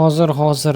Hozir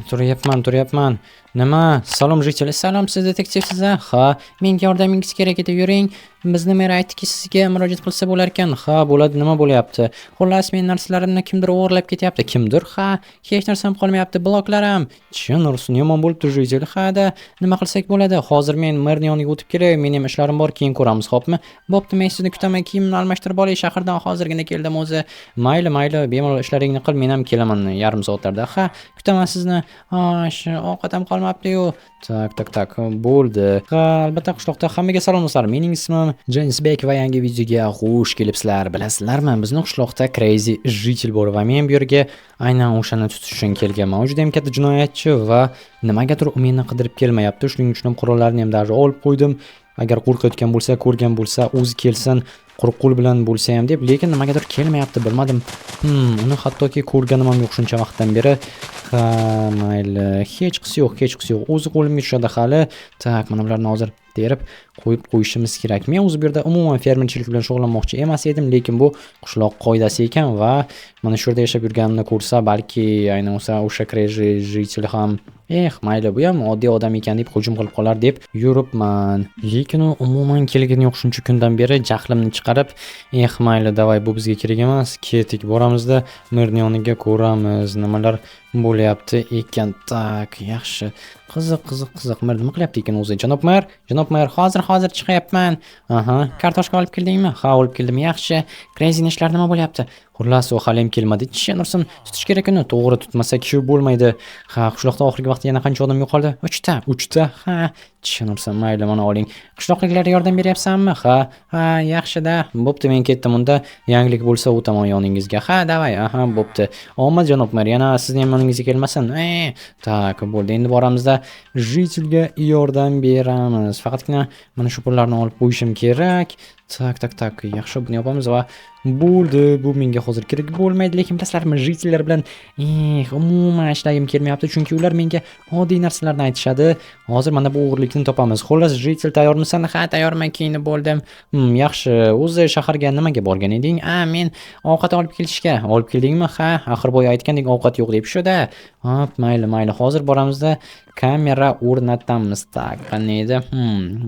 turyapman. Nima? Salom jiteli, salom, siz detektivsiz a? Ha, menga yordamingiz kerak edi, yuring. Bizni mer aytdiki, sizga murojaat qilsa bo'lar ekan. Ha, bo'ladi, nima bo'lyapti? Xullas, men narsalarimni kimdir o'g'irlab ketyapti. Kimdir? Ha, hech narsam qolmayapti, bloklarim. Chin ursin, yomon bo'libdi jiteli. Ha-da, nima qilsak bo'ladi? Hozir men merning yoniga o'tib kelay, mening ishlarim bor, keyin ko'ramiz, xo'pmi? Bo'pti, men sizni kutaman, kiyimni almashtirib olay, shahardan hozirgina keldim o'zi. Mayli, bemalol ishlaringni qil, men ham kelaman yarim soatlarda. Ha, kutaman sizni. Ovqat ham qolmabdi-yu. Tak, bo'ldi. Ha, albatta qishloqda hammaga salomlar. Mening ismim Jensbek va yangi videoga xush kelibsizlar. Bilasizlarmi, bizning qishloqda crazy jitel bor va men bu yerga aynan o'shani tutish uchun kelganman. U juda ham katta jinoyatchi va nimagadir u meni qidirib kelmayapti. Shuning uchun ham qurollarni ham darrov olib qo'ydim. Agar qo'rqayotgan bo'lsa, ko'rgan bo'lsa, o'zi kelsin, quruq qo'l bilan bo'lsa ham deb, lekin nimagadir kelmayapti, bilmadim. Uni hattoki ko'rganim ham yo'q shuncha vaqtdan beri. Ha, mayli, hech qisi yo'q. O'zi qo'limga tushadi hali. Tak, mana bularni hozir terib qo'yib qo'yishimiz kerak. Men o'zi bu yerda umuman fermerchilik bilan shug'ullanmoqchi emas edim, lekin bu qishloq qoidasi ekan va mana shu yerda yashab yurganimni ko'rsa, balki aynan o'sha crazy jitel ham mayli, bu ham oddiy odam ekan deb hujum qilib qolar deb yuribman. Lekin u umuman kelgani yo'q shuncha kundan beri, jahlimni chiqarib, mayli, davay, bu bizga kerak emas, ketik, boramizda merning yoniga ko'ramiz, nimalar bo'lyapti ekan. Tak, yaxshi. Qiziq. Mer nima qilyapti ekan o'zi? Janob mer, hozir chiqyapman. Kartoshka olib keldingmi? Ha, olib keldim. Yaxshi. Crazy ishlar nima bo'lyapti? Xullas, u hali ham kelmadi. Chinursin, tutish kerak uni. To'g'ri tutmasak shu bo'lmaydi. Ha, qishloqda oxirgi vaqtda yana qancha odam yo'qoldi? 3 ta. Ha, chinursin, mayli, mana oling. Qishloqliklarga yordam beryapsanmi? Ha, yaxshi-da. Bo'pti, men ketdim unda. Yangilik bo'lsa o'taman yoningizga. Ha, davay. Bo'pti. Omad janob mer, yana sizning yoningizga kelmasin. Tak, bo'ldi. Endi boramizda jitelga yordam beramiz. Faqatgina mana shu pullarni olib qo'yishim kerak. Tak. Yaxshi, buni yopamiz va bo'ldi. Bu menga hozir kerak bo'lmaydi, lekin bilasizlarmi, jitellar bilan umuman ishlagim kelmayapti, chunki ular menga oddiy narsalarni aytishadi. Hozir mana bu o'g'irlikni topamiz. Xullas, jitel tayyormisan? Ha, tayyorman, keyin bo'ldim. Yaxshi. O'zi shaharga nimaga borgan eding? Men ovqat olib kelishga. Olib keldingmi? Ha, axir boya aytgandek ovqat yo'q deb shu-da. Hop, mayli. Hozir boramizda kamera o'rnatamiz. Tak, qanday edi?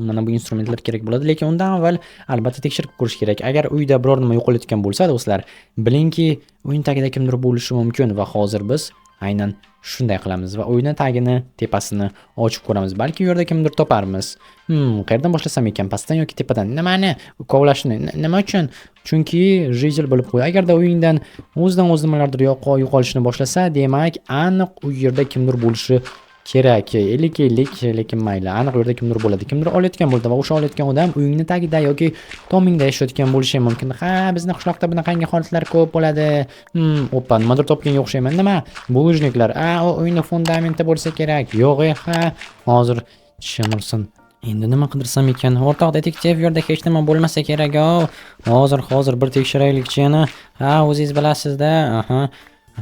Mana bu instrumentlar kerak bo'ladi, lekin undan avval albatta tekshirib ko'rish kerak. Agar uyda biror nima yo'qolayotgan bo'lsa, do'stlar, bilingki, o'yin tagida kimdir bo'lishi mumkin va hozir biz aynan shunday qilamiz va o'yini tagini, tepasini ochib ko'ramiz. Balki u yerda kimdir toparmiz. Qayerdan boshlasam ekan? Pastdan yoki tepadan? Nimani? Kovlashni. Nima uchun? Chunki jitel bo'lib qo'y. Agarda o'yindan o'zidan o'zi nimalardir yo'qolishni boshlasa, demak, aniq u yerda kimdir bo'lishi kerak. Lekin mayli, aniq yerda kimdir bo'ladi. Kimdir olayotgan bo'ldi va o'sha olayotgan odam uyingni tagida yoki tomingda yashayotgan bo'lishi mumkin. Ha, bizning qishloqda bunaqangi holatlar ko'p bo'ladi. Oppa, nimadir topganga o'xshayman. Nima? Bulujniklar. O uyning fundamenti bo'lsa kerak. Yo'q, hozir chinursin. Endi nima qidirsam ekan? O'rtoq detektiv, yerda hech nima bo'lmasa kerak. Hozir bir tekshiraylikchi yana. Ha, o'zingiz bilasizda.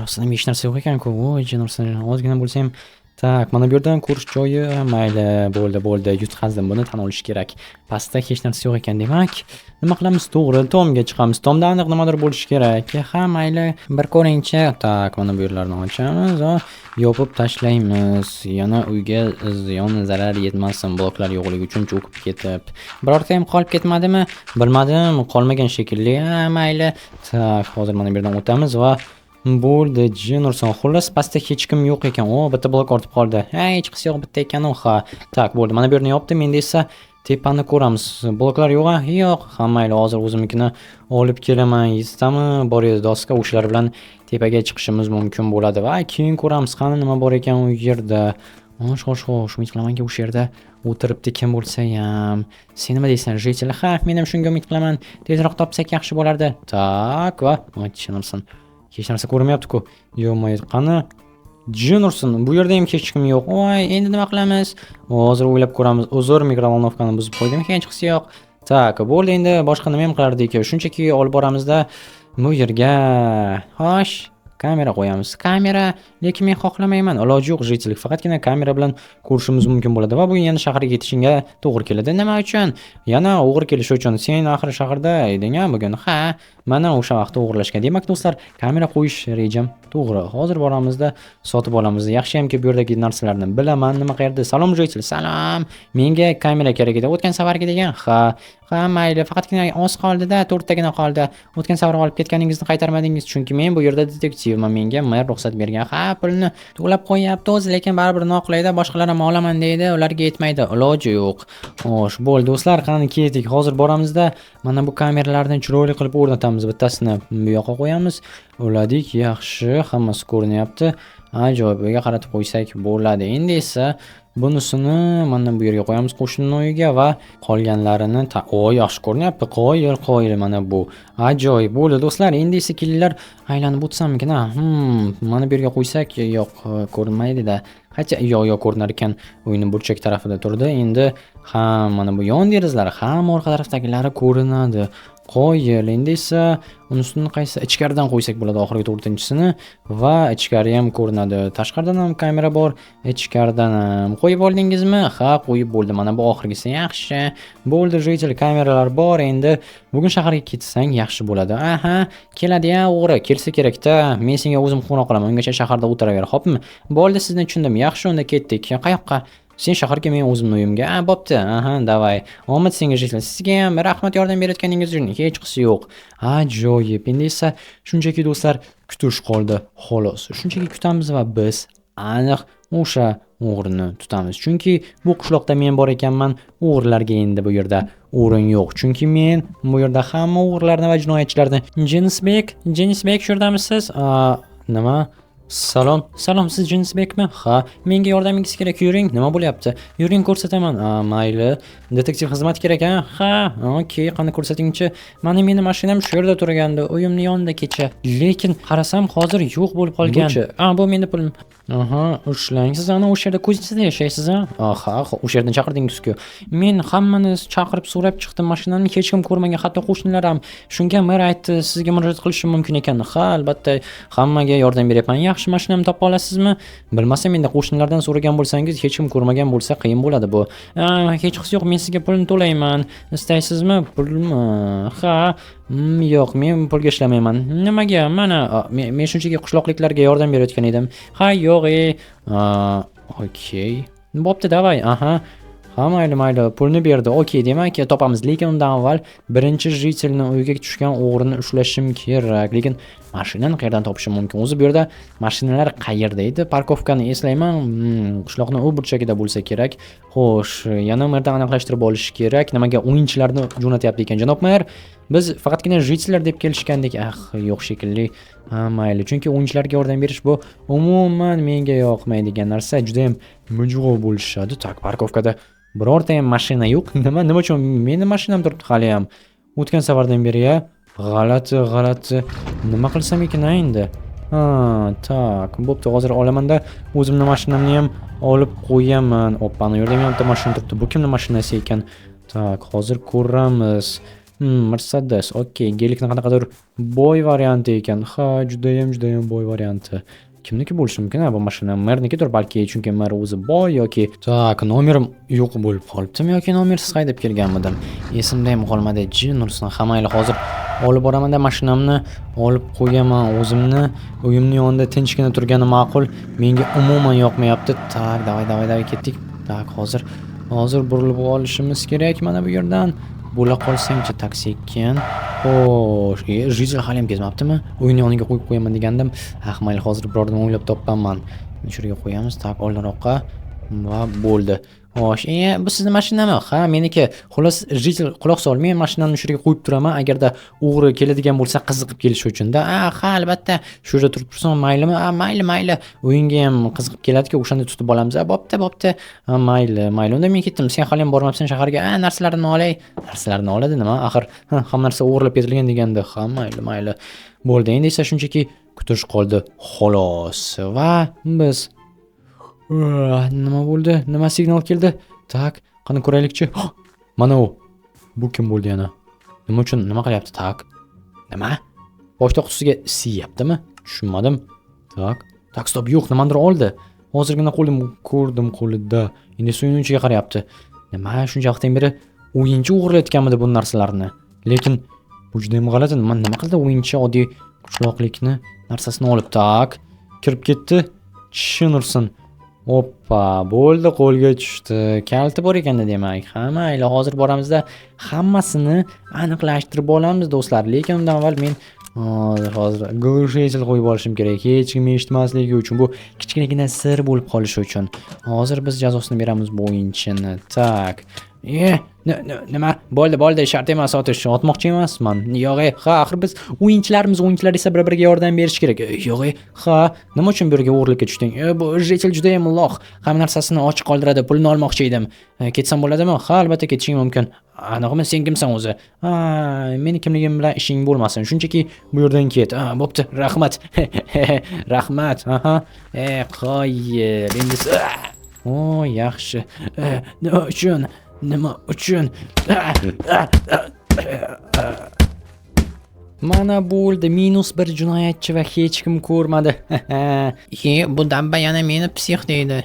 Rostdan hech narsa yo'q ekan-ku. Voy, chinursin, ozgina bo'lsa ham. Tak, mana bu yerdan ko'rish joyi, mayli, bo'ldi. Yutqazdim, buni tan olish kerak. Pastda hech narsa yo'q ekan, demak, nima qilamiz? To'g'ri, tomga chiqamiz. Tomda aniq nimadir bo'lishi kerak. Ha, mayli, bir ko'ringchi. Tak, mana bu yerlarni ochamiz va yopib tashlaymiz. Yana uyga ziyon zarar yetmasin, bloklar yo'qligi uchun cho'kib ketib. Birorta ham qolib ketmadimi? Bilmadim, qolmagan shekilli. Mayli. Tak, hozir mana bu yerdan o'tamiz va bo'ldi, jinurson. Xullas, pastda hech kim yo'q ekan. Bitta blok ortib qoldi. Hech qisi yo'q, bitta ekan u. Ha, tak, bo'ldi. Mana bu yerni yopdim. Endi esa tepani ko'ramiz. Bloklar yo'q-a? Yo'q. Ha, mayli, hozir o'zimnikini olib kelaman. Yetami bor edi doska, o'shalar bilan tepaga chiqishimiz mumkin bo'ladi va keyin ko'ramiz qani nima bor ekan u yerda. Xo'sh, umid qilamanki o'sha yerda o'tiribdi kim bo'lsa ham. Sen nima deysan, jitel? Ha, men ham shunga umid qilaman. Tezroq topsak yaxshi bo'lardi. Tak, va chinursin. Hech narsa ko'rmayapti-ku. Yo'q, qani? Jinursin, bu yerda ham hech kim yo'q. Voy, endi nima qilamiz? Hozir o'ylab ko'ramiz. Uzr, mikrovolnovkani buzib qo'ydim, hech qisi yo'q. Tak, bo'ldi, endi boshqa nima ham qilardik? Shunchaki olib boramizda bu yerga. Xo'sh, kamera qo'yamiz. Kamera, lekin men xohlamayman. Iloji yo'q jitellik. Faqatgina kamera bilan ko'rishimiz mumkin bo'ladi va bugun yana shaharga ketishingga to'g'ri keladi. Nima uchun? Yana o'g'ri kelish uchun. Sen oxir shaharda eding-a bugun. Ha, mana o'sha vaqtda o'g'irlashgan. Demak, do'stlar, kamera qo'yish rejam to'g'ri. Hozir boramizda sotib olamiz. Yaxshi hamki bu yerdagi narsalarni bilaman. Nima qayerda? Salom jitel. Salom. Menga kamera kerak edi. O'tgan safarga degan. Ha, mayli. Faqatgina oz qoldi-da, 4 tagina qoldi. O'tgan safar olib ketganingizni qaytarmadingiz, chunki men bu yerda detektivman. Menga mer ruxsat bergan. Ha, pulni to'lab qo'yapti o'zi, lekin baribir noqulayda boshqalar ham olaman deydi, ularga yetmaydi. Iloji yo'q. Xo'sh, bo'ldi do'stlar, qani ketdik. Hozir boramizda mana bu kameralarni chiroyli qilib o'rnatamiz. Bittasini bu yoqqa qo'yamiz. O'ladik, yaxshi, hammasi ko'rinyapti. Ajoyib, uyga qaratib qo'ysak bo'ladi. Endi esa bunisini mana bu yerga qo'yamiz, qo'shnining uyiga, va qolganlarini yaxshi ko'rinyapti. Qo'yil mana bu. Ajoyib bo'ldi do'stlar. Endi esa kelinglar, aylanib o'tsammikin. Mana bu yerga qo'ysak, yo'q, ko'rinmaydi-da. Qancha yo'q ko'rinar ekan, uyning burchak tarafida turdi. Endi mana bu yon derazlar, orqa tarafdagilari ko'rinadi. Qo'yil. Endi esa unisini qaysi ichkaridan qo'ysak bo'ladi, oxirgi 4-chisini, va ichkari ham ko'rinadi. Tashqaridan ham kamera bor, ichkaridan ham. Qo'yib oldingizmi? Ha, qo'yib bo'ldi. Mana bu oxirgisi. Yaxshi. Bo'ldi, jitel kameralar bor. Endi bugun shaharga ketsang yaxshi bo'ladi. Aha, keladi-ya, o'g'ri. Kelsa kerak-da. Men senga o'zim qo'ng'iroq qilaman. Ungacha shaharda o'tiraver, xo'pmi? Bo'ldi, sizni tushundim. Yaxshi, unda ketdik. Qayoqqa? Sen shaharga, men o'zimning uyimga. Bo'pti. Davay. Omad senga jitel. Sizga ham rahmat yordam berayotganingiz uchun hech qisi yo'q. Ajoyib. Endi esa shunchaki do'stlar kutish qoldi. Xolos. Shunchaki kutamiz va biz aniq o'sha o'g'rini tutamiz. Chunki bu qishloqda men bor ekanman, o'g'rilarga endi bu yerda o'rin yo'q. Chunki men bu yerda hamma o'g'rilarni va jinoyatchilarni. Jenisbek, shu yerdamisiz? Nima? Salom, siz Jinsbekmi? Ha, menga yordamingiz kerak. Yuring, nima bo'lyapti? Yuring, ko'rsataman. Mayli. Detektiv xizmat kerak, ha? Okey, qani ko'rsatingchi. Meni mashinam shu yerda turgandi, uyimning yonida kecha. Lekin qarasam hozir yo'q bo'lib qolgan. Bu meni pulim. Ushlang. Siz ana o'sha yerda ko'zingizda yashaysiz, Ha, o'sha yerdan chaqirdingiz-ku. Men hammani chaqirib so'rab chiqdim, mashinamni hech kim ko'rmagan, hatto qo'shnilar ham. Shunga mer aytdi, sizga murojaat qilishim mumkin ekan. Ha, albatta, hammaga yordam beryapman. Yaxshi mashinamni topa olasizmi? Bilmasam, endi qo'shnilardan so'ragan bo'lsangiz, hech kim ko'rmagan bo'lsa qiyin bo'ladi bu. Hech qisi yo'q, men sizga pulni to'layman. Istaysizmi? Pulmi? Ha, yo'q, men pulga ishlamayman. Nimaga? Mana men shunchaki qishloqliklarga yordam berayotgan edim. Ha, yo'q, okey. Bo'pti, davay. Ha, mayli, pulni berdi. Okey, demak, topamiz. Lekin undan avval birinchi jitelni uyiga tushgan o'g'rini ushlashim kerak. Lekin mashinani qayerdan topishim mumkin? O'zi bu yerda mashinalar qayerda edi? Parkovkani eslayman. Qishloqning u burchagida bo'lsa kerak. Xo'sh, yana merdan aniqlashtirib olish kerak. Nimaga o'yinchilarni jo'natyapti ekan, janob mer? Biz faqatgina jitellar deb kelishgandik. Yo'q shekilli. Mayli, chunki o'yinchilarga yordam berish bu umuman menga yoqmaydigan narsa. Juda ham mujg'u bo'lishadi. Tak, parkovkada birorta ham mashina yo'q. Nima uchun meni mashinam turibdi hali ham? O'tgan safardan beri g'alati. Nima qilsam ekan endi? Tak, bo'pti, hozir olamanda o'zimning mashinamni ham olib qo'yaman. Oppani, yerda ham bitta mashina turibdi. Bu kimning mashinasi ekan? Tak, hozir ko'ramiz. Mercedes. Okey, gelikni qanaqadir boy varianti ekan. Ha, juda ham boy varianti. Kimniki bo'lishi mumkin bu mashina? Mernikidir balki, chunki mer o'zi boy yoki. Tak, nomerim yo'q bo'lib qolibdimi yoki nomersiz haydab kelganmidim? Esimda ham qolmadi. Jinursin, hamayli hozir olib boraman-da mashinamni olib qo'yaman. O'zimni uyimning yonida tinchgina turgani ma'qul. Menga umuman yoqmayapti. Tak, davay ketdik. Tak, hozir burilib olishimiz kerak mana bu yerdan. Bo'la qolsangchi taksi ekan. Xo'sh, jitel hali ham kezmabdimi? Uyning yoniga qo'yib qo'yaman degandim. Mayli, hozir birordan o'ylab toppanman. Shu yerga qo'yamiz, tak, oldinroqqa. Va bo'ldi. Xo'sh, bu sizning mashinami? Ha, meniki. Xolos, jitel quloq sol. Men mashinamni shu yerga qo'yib turaman, agarda o'g'ri keladigan bo'lsa qiziqib kelish uchun-da. Ha, albatta. Shu yerda turib tursin, maylimi? Mayli. O'yinga ham qiziqib keladi-ku, o'shanda tutib olamiz. Bo'pti. Mayli. Unda men ketdim. Sen hali ham bormabsan shaharga. Narsalarni olay. Narsalarni oladi nima? Axir hamma narsa o'g'irlab ketilgan deganda. Ha, mayli. Bo'ldi. Endi esa shunchaki kutish qoldi. Xolos. Va biz nima bo'ldi? Nima signal keldi? Tak, qani ko'raylikchi. Mana u. Bu kim bo'ldi yana? Nima uchun? Nima qilyapti? Tak. Nima? Boshda qutisiga siyaptimi? Tushunmadim. Tak, stop, yo'q, nimadir oldi. Hozirgina qo'lim ko'rdim qo'lida. Endi so'yinchiga qarayapti. Nima shuncha vaqtdan beri o'yinchi o'g'irlayotganmidi bu narsalarni? Lekin bu juda ham g'alati. Nima qildi o'yinchi oddiy qishloqlikni narsasini olib, tak, kirib ketdi. Tushunursin. Hoppa, bo'ldi, qo'lga tushdi. Kalti bor ekanda demak. Ha, mayli, hozir boramizda hammasini aniqlashtirib olamiz do'stlar. Lekin undan avval men hozir глушитель qo'yib olishim kerak. Hech kim eshitmasligi uchun, bu kichkinagina sir bo'lib qolishi uchun. Hozir biz jazosini beramiz bu o'yinchini. Tak. Nima? Bo'ldi, shart emas otish. Otmoqchi emasman. Yo'q, ha, axir biz o'yinchilar esa bir-biriga yordam berish kerak. Yo'q, ha, nima uchun bu yerga o'g'irlikka tushding? Bu jetel juda ham loq. Hamma narsasini ochiq qoldiradi. Pulni olmoqchi edim. Ketsam bo'ladimi? Ha, albatta ketishing mumkin. Anaqmi, sen kimsan o'zi? Ha, meni kimligim bilan ishing bo'lmasin. Shunchaki bu yerdan ket. Ha, bo'pti, rahmat. Rahmat. Aha. Qo'yil. Endi yaxshi. Nima uchun? Mana bo'ldi, -1 jinoyatchi va hech kim ko'rmadi. Bu dabba yana meni psix deydi.